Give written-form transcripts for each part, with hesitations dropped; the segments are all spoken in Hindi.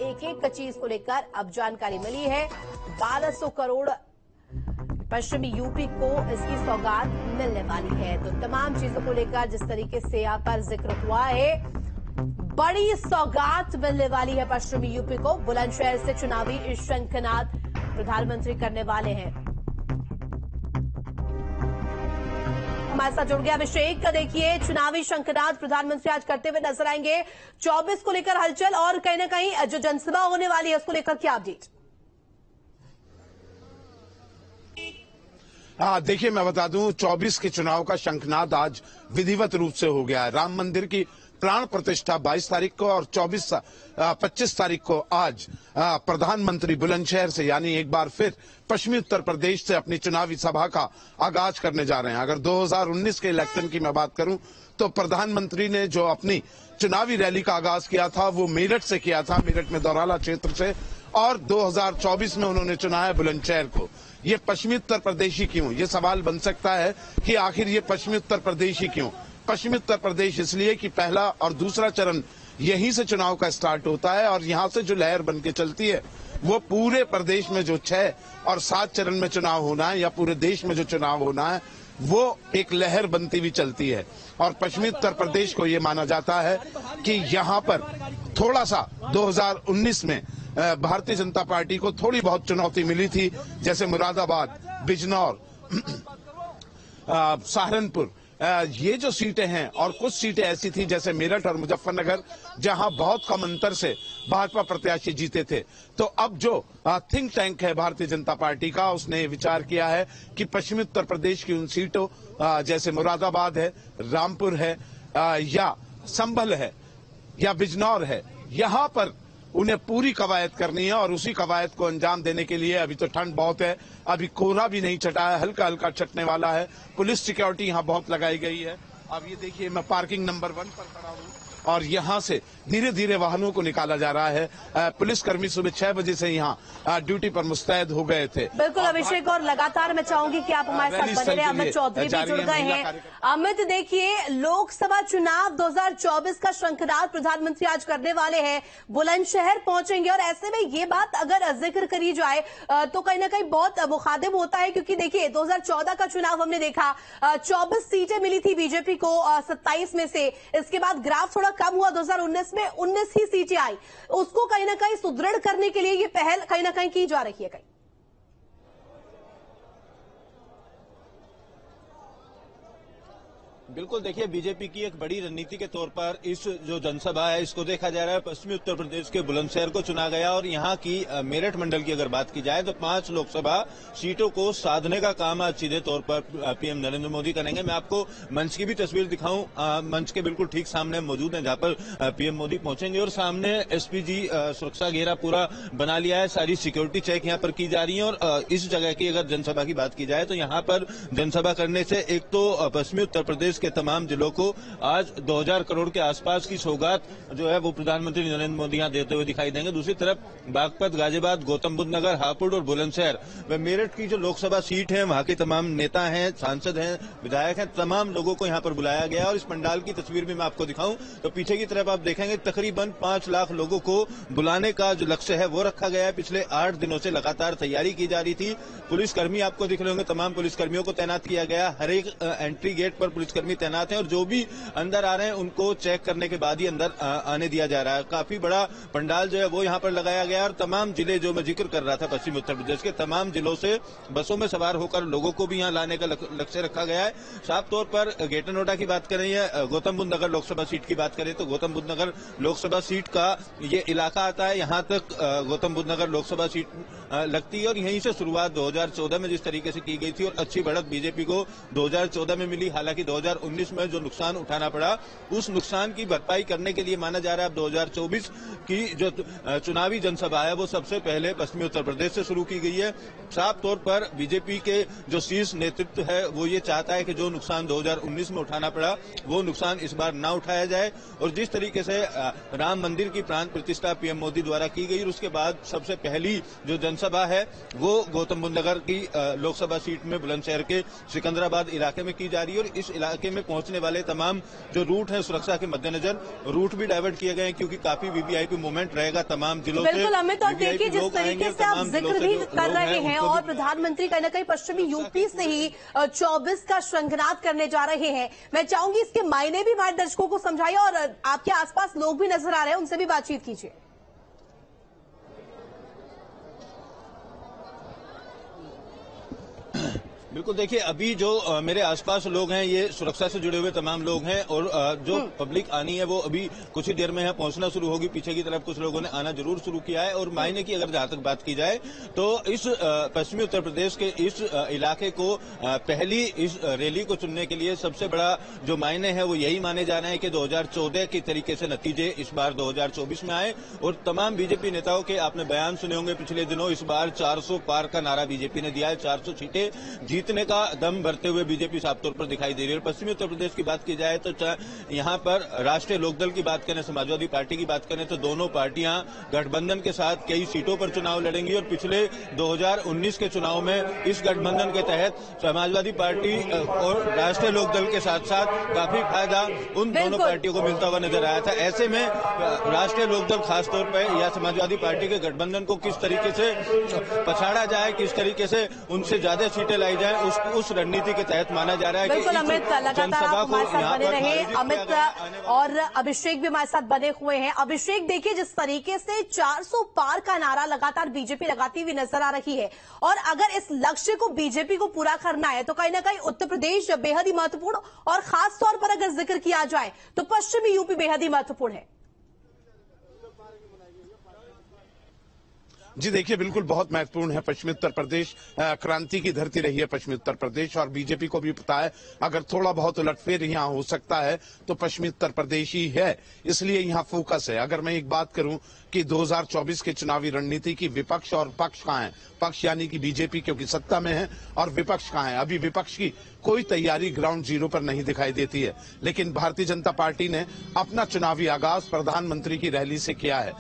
एक एक चीज को लेकर अब जानकारी मिली है। 1200 करोड़ पश्चिमी यूपी को इसकी सौगात मिलने वाली है। तो तमाम चीजों को लेकर जिस तरीके से यहां पर जिक्र हुआ है, बड़ी सौगात मिलने वाली है पश्चिमी यूपी को। बुलंदशहर से चुनावी शंखनाद प्रधानमंत्री करने वाले हैं। हमारे साथ जुड़ गया अभिषेक। देखिए, चुनावी शंखनाद प्रधानमंत्री आज करते हुए नजर आएंगे। 24 को लेकर हलचल और कहीं ना कहीं जो जनसभा होने वाली है उसको लेकर क्या अपडेट? देखिए, मैं बता दूं, 24 के चुनाव का शंखनाद आज विधिवत रूप से हो गया है। राम मंदिर की प्राण प्रतिष्ठा 22 तारीख को और 25 तारीख को आज प्रधानमंत्री बुलंदशहर से यानी एक बार फिर पश्चिमी उत्तर प्रदेश से अपनी चुनावी सभा का आगाज करने जा रहे हैं। अगर 2019 के इलेक्शन की मैं बात करूं तो प्रधानमंत्री ने जो अपनी चुनावी रैली का आगाज किया था वो मेरठ से किया था, मेरठ में दौराला क्षेत्र से, और 2024 में उन्होंने चुना है बुलंदशहर को। ये पश्चिमी उत्तर प्रदेश ही क्यों? ये सवाल बन सकता है कि आखिर ये पश्चिमी उत्तर प्रदेश ही क्यों? पश्चिमी उत्तर प्रदेश इसलिए कि पहला और दूसरा चरण यहीं से चुनाव का स्टार्ट होता है और यहां से जो लहर बन के चलती है वो पूरे प्रदेश में जो 6 और 7 चरण में चुनाव होना है या पूरे देश में जो चुनाव होना है वो एक लहर बनती हुई चलती है। और पश्चिमी उत्तर प्रदेश को ये माना जाता है कि यहाँ पर थोड़ा सा 2019 में भारतीय जनता पार्टी को थोड़ी बहुत चुनौती मिली थी, जैसे मुरादाबाद, बिजनौर, सहारनपुर, ये जो सीटें हैं, और कुछ सीटें ऐसी थी जैसे मेरठ और मुजफ्फरनगर जहां बहुत कम अंतर से भाजपा प्रत्याशी जीते थे। तो अब जो थिंक टैंक है भारतीय जनता पार्टी का, उसने विचार किया है कि पश्चिमी उत्तर प्रदेश की उन सीटों जैसे मुरादाबाद है, रामपुर है, या संभल है या बिजनौर है, यहां पर उन्हें पूरी कवायद करनी है। और उसी कवायद को अंजाम देने के लिए अभी तो ठंड बहुत है, अभी कोहरा भी नहीं छटा है, हल्का हल्का छटने वाला है। पुलिस सिक्योरिटी यहाँ बहुत लगाई गई है। अब ये देखिए, मैं पार्किंग नंबर 1 पर खड़ा हूँ और यहाँ से धीरे धीरे वाहनों को निकाला जा रहा है। पुलिसकर्मी सुबह 6 बजे से यहाँ ड्यूटी पर मुस्तैद हो गए थे। बिल्कुल अभिषेक, और लगातार मैं चाहूंगी कि आप हमारे साथ बने रहे। अमित चौधरी भी जुड़ गए हैं। अमित, देखिए, लोकसभा चुनाव 2024 का शंखनाद प्रधानमंत्री आज करने वाले हैं, बुलंदशहर पहुंचेंगे। और ऐसे में ये बात अगर जिक्र करी जाए तो कहीं ना कहीं बहुत मुखातिब होता है, क्योंकि देखिए 2014 का चुनाव हमने देखा, 24 सीटें मिली थी बीजेपी को 27 में से। इसके बाद ग्राफ थोड़ा कम हुआ, 2019 में 19 ही सीटें आई। उसको कहीं ना कहीं सुदृढ़ करने के लिए ये पहल कहीं ना कहीं की जा रही है। कहीं बिल्कुल, देखिए, बीजेपी की एक बड़ी रणनीति के तौर पर इस जो जनसभा है इसको देखा जा रहा है। पश्चिमी उत्तर प्रदेश के बुलंदशहर को चुना गया और यहाँ की मेरठ मंडल की अगर बात की जाए तो 5 लोकसभा सीटों को साधने का काम आज सीधे तौर पर पीएम नरेंद्र मोदी करेंगे। मैं आपको मंच की भी तस्वीर दिखाऊं, मंच के बिल्कुल ठीक सामने मौजूद है जहां पर पीएम मोदी पहुंचेंगे और सामने एसपीजी सुरक्षा घेरा पूरा बना लिया है। सारी सिक्योरिटी चेक यहाँ पर की जा रही है। और इस जगह की अगर जनसभा की बात की जाए तो यहाँ पर जनसभा करने से एक तो पश्चिमी उत्तर प्रदेश के तमाम जिलों को आज 2000 करोड़ के आसपास की सौगात जो है वो प्रधानमंत्री नरेंद्र मोदी यहां देते हुए दिखाई देंगे। दूसरी तरफ बागपत, गाजियाबाद, गौतम बुद्ध नगर, हापुड़ और बुलंदशहर व मेरठ की जो लोकसभा सीट है वहां के तमाम नेता हैं, सांसद हैं, विधायक हैं, तमाम लोगों को यहां पर बुलाया गया। और इस पंडाल की तस्वीर भी मैं आपको दिखाऊं तो पीछे की तरफ आप देखेंगे तकरीबन 5 लाख लोगों को बुलाने का जो लक्ष्य है वो रखा गया है। पिछले 8 दिनों से लगातार तैयारी की जा रही थी। पुलिसकर्मी आपको दिख रहे होंगे, तमाम पुलिसकर्मियों को तैनात किया गया। हर एक एंट्री गेट पर पुलिसकर्मी तैनात हैं और जो भी अंदर आ रहे हैं उनको चेक करने के बाद ही अंदर आने दिया जा रहा है। काफी बड़ा पंडाल जो है वो यहाँ पर लगाया गया और तमाम जिले जो मैं जिक्र कर रहा था पश्चिमी उत्तर प्रदेश के तमाम जिलों से बसों में सवार होकर लोगों को भी यहाँ लाने का लक्ष्य रखा गया है। साफ तौर पर ग्रेटर नोएडा की बात करें या गौतम बुद्ध नगर लोकसभा सीट की बात करें तो गौतम बुद्ध नगर लोकसभा सीट का ये इलाका आता है। यहाँ तक गौतम बुद्ध नगर लोकसभा सीट लगती है और यहीं से शुरुआत 2014 में जिस तरीके से की गई थी और अच्छी बढ़त बीजेपी को 2014 में मिली। हालांकि 2019 में जो नुकसान उठाना पड़ा उस नुकसान की भरपाई करने के लिए माना जा रहा है अब 2024 की जो चुनावी जनसभा है वो सबसे पहले पश्चिमी उत्तर प्रदेश से शुरू की गई है। साफ तौर पर बीजेपी के जो शीर्ष नेतृत्व है वो ये चाहता है कि जो नुकसान 2019 में उठाना पड़ा वो नुकसान इस बार ना उठाया जाए। और जिस तरीके से राम मंदिर की प्राण प्रतिष्ठा पीएम मोदी द्वारा की गई और उसके बाद सबसे पहली जो जनसभा है वो गौतम बुद्ध नगर की लोकसभा सीट में बुलंदशहर के सिकंदराबाद इलाके में की जा रही है और इस इलाके में पहुंचने वाले तमाम जो रूट है सुरक्षा के मद्देनजर रूट भी डाइवर्ट किए गए हैं, क्योंकि काफी वीवीआईपी मूवमेंट रहेगा तमाम जिलों से। बिल्कुल अमित, और देखिए जिस तरीके से आप जिक्र भी कर रहे हैं और प्रधानमंत्री कहीं न कहीं पश्चिमी यूपी से ही 24 का शंखनाद करने जा रहे हैं, मैं चाहूंगी इसके मायने भी हमारे दर्शकों को समझाइए और आपके आसपास लोग भी नजर आ रहे हैं उनसे भी बातचीत कीजिए। बिल्कुल, देखिए अभी जो मेरे आसपास लोग हैं ये सुरक्षा से जुड़े हुए तमाम लोग हैं और जो पब्लिक आनी है वो अभी कुछ ही देर में यहाँ पहुंचना शुरू होगी। पीछे की तरफ कुछ लोगों ने आना जरूर शुरू किया है और मायने की अगर जहां तक बात की जाए तो इस पश्चिमी उत्तर प्रदेश के इस इलाके को पहली इस रैली को चुनने के लिए सबसे बड़ा जो मायने है वो यही माने जा रहे हैं कि 2014 के तरीके से नतीजे इस बार 2024 में आए। और तमाम बीजेपी नेताओं के आपने बयान सुने होंगे पिछले दिनों, इस बार 400 पार का नारा बीजेपी ने दिया है। 400 सीटें जीतने का दम भरते हुए बीजेपी साफ तौर पर दिखाई दे रही है। और पश्चिमी उत्तर प्रदेश की बात की जाए तो यहां पर राष्ट्रीय लोकदल की बात करें, समाजवादी पार्टी की बात करें तो दोनों पार्टियां गठबंधन के साथ कई सीटों पर चुनाव लड़ेंगी। और पिछले 2019 के चुनाव में इस गठबंधन के तहत समाजवादी पार्टी और राष्ट्रीय लोकदल के साथ साथ काफी फायदा उन दोनों पार्टियों को मिलता हुआ नजर आया था। ऐसे में राष्ट्रीय लोकदल खासतौर पर या समाजवादी पार्टी के गठबंधन को किस तरीके से पछाड़ा जाए, किस तरीके से उनसे ज्यादा सीटें लाई जाए, उस रणनीति के तहत माना जा रहा है। बिल्कुल अमित, लगातार आप हमारे साथ बने रहे। अमित और अभिषेक भी हमारे साथ बने हुए हैं। अभिषेक, देखिए जिस तरीके से 400 पार का नारा लगातार बीजेपी लगाती हुई नजर आ रही है और अगर इस लक्ष्य को बीजेपी को पूरा करना है तो कहीं ना कहीं उत्तर प्रदेश बेहद ही महत्वपूर्ण और खास तौर पर अगर जिक्र किया जाए तो पश्चिमी यूपी बेहद ही महत्वपूर्ण है। जी देखिए, बिल्कुल बहुत महत्वपूर्ण है। पश्चिमी उत्तर प्रदेश क्रांति की धरती रही है पश्चिमी उत्तर प्रदेश, और बीजेपी को भी पता है अगर थोड़ा बहुत उलटफेर यहाँ हो सकता है तो पश्चिमी उत्तर प्रदेश ही है, इसलिए यहाँ फोकस है। अगर मैं एक बात करूं कि 2024 के चुनावी रणनीति की विपक्ष और पक्ष कहाँ है, पक्ष यानी कि बीजेपी क्योंकि सत्ता में है और विपक्ष कहाँ है, अभी विपक्ष की कोई तैयारी ग्राउंड जीरो पर नहीं दिखाई देती है। लेकिन भारतीय जनता पार्टी ने अपना चुनावी आगाज प्रधानमंत्री की रैली से किया है।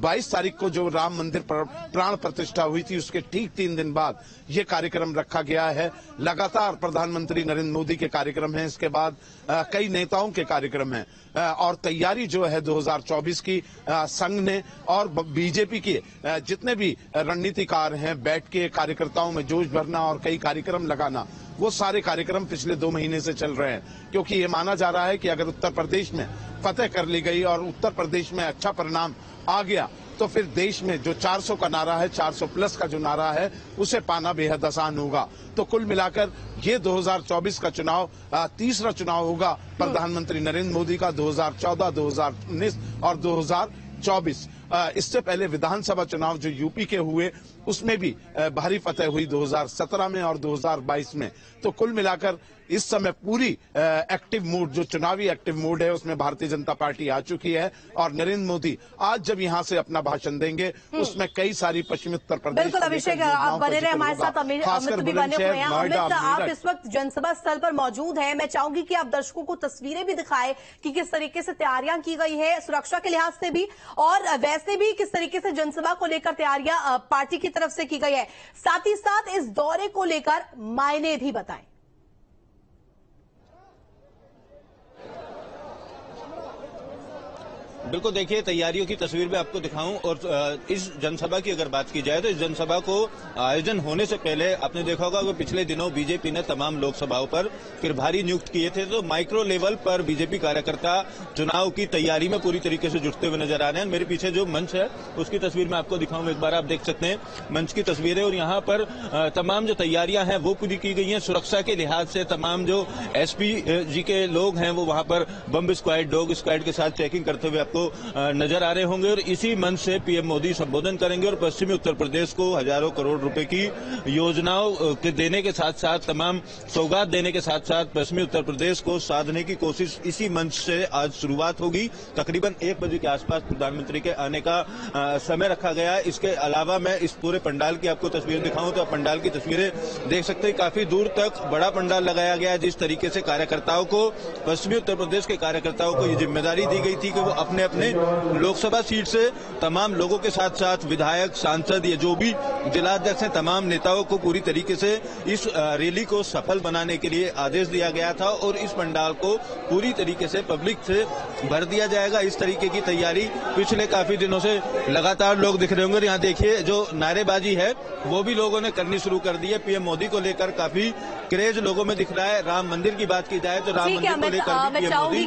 22 तारीख को जो राम मंदिर पर प्राण प्रतिष्ठा हुई थी उसके ठीक 3 दिन बाद ये कार्यक्रम रखा गया है। लगातार प्रधानमंत्री नरेंद्र मोदी के कार्यक्रम हैं, इसके बाद कई नेताओं के कार्यक्रम हैं और तैयारी जो है 2024 की संघ ने और बीजेपी के जितने भी रणनीतिकार हैं बैठ के कार्यकर्ताओं में जोश भरना और कई कार्यक्रम लगाना, वो सारे कार्यक्रम पिछले 2 महीने से चल रहे हैं। क्योंकि ये माना जा रहा है कि अगर उत्तर प्रदेश में फतेह कर ली गई और उत्तर प्रदेश में अच्छा परिणाम आ गया तो फिर देश में जो 400 का नारा है, 400 प्लस का जो नारा है, उसे पाना बेहद आसान होगा। तो कुल मिलाकर ये 2024 का चुनाव तीसरा चुनाव होगा प्रधानमंत्री नरेंद्र मोदी का, 2014, 2019 और 2024। इससे पहले विधानसभा चुनाव जो यूपी के हुए उसमें भी भारी फतेह हुई 2017 में और 2022 में। तो कुल मिलाकर इस समय पूरी एक्टिव मूड, जो चुनावी एक्टिव मूड है, उसमें भारतीय जनता पार्टी आ चुकी है। और नरेंद्र मोदी आज जब यहां से अपना भाषण देंगे उसमें कई सारी पश्चिमी उत्तर प्रदेश। बिल्कुल अभिषेक, आप बने रहे हमारे साथ। अमित भी बने हुए हैं। अमित, आप इस वक्त जनसभा स्थल पर मौजूद हैं। मैं चाहूंगी कि आप दर्शकों को तस्वीरें भी दिखाएं कि किस तरीके से तैयारियां की गई है सुरक्षा के लिहाज से भी और वैसे भी किस तरीके से जनसभा को लेकर तैयारियां पार्टी की तरफ से की गई है। साथ ही साथ इस दौरे को लेकर मायने भी बताएं। बिल्कुल, देखिए तैयारियों की तस्वीर मैं आपको दिखाऊं। और इस जनसभा की अगर बात की जाए तो इस जनसभा को आयोजन होने से पहले आपने देखा होगा कि पिछले दिनों बीजेपी ने तमाम लोकसभाओं पर प्रभारी नियुक्त किए थे। तो माइक्रो लेवल पर बीजेपी कार्यकर्ता चुनाव की तैयारी में पूरी तरीके से जुटते हुए नजर आ रहे हैं। मेरे पीछे जो मंच है उसकी तस्वीर मैं आपको दिखाऊं, एक बार आप देख सकते हैं मंच की तस्वीरें। और यहाँ पर तमाम जो तैयारियां हैं वो पूरी की गई हैं। सुरक्षा के लिहाज से तमाम जो एसपी जी के लोग हैं वो वहां पर बम स्क्वाड, डॉग स्क्वाड के साथ चेकिंग करते हुए नजर आ रहे होंगे। और इसी मंच से पीएम मोदी संबोधन करेंगे और पश्चिमी उत्तर प्रदेश को हजारों करोड़ रुपए की योजनाओं के देने के साथ साथ, तमाम सौगात देने के साथ साथ पश्चिमी उत्तर प्रदेश को साधने की कोशिश इसी मंच से आज शुरुआत होगी। तकरीबन 1 बजे के आसपास प्रधानमंत्री के आने का समय रखा गया है। इसके अलावा मैं इस पूरे पंडाल की आपको तस्वीर दिखाऊं तो आप पंडाल की तस्वीरें देख सकते हैं। काफी दूर तक बड़ा पंडाल लगाया गया है। जिस तरीके से कार्यकर्ताओं को, पश्चिमी उत्तर प्रदेश के कार्यकर्ताओं को ये जिम्मेदारी दी गई थी कि वो अपने अपने लोकसभा सीट से तमाम लोगों के साथ साथ विधायक, सांसद, ये जो भी जिलाध्यक्ष हैं, तमाम नेताओं को पूरी तरीके से इस रैली को सफल बनाने के लिए आदेश दिया गया था और इस पंडाल को पूरी तरीके से पब्लिक से भर दिया जाएगा। इस तरीके की तैयारी पिछले काफी दिनों से लगातार लोग दिख रहे होंगे। यहाँ देखिए जो नारेबाजी है वो भी लोगों ने करनी शुरू कर दी है। पीएम मोदी को लेकर काफी क्रेज लोगों में दिख रहा है। राम मंदिर की बात की जाए तो राम मंदिर को लेकर भी पीएम मोदी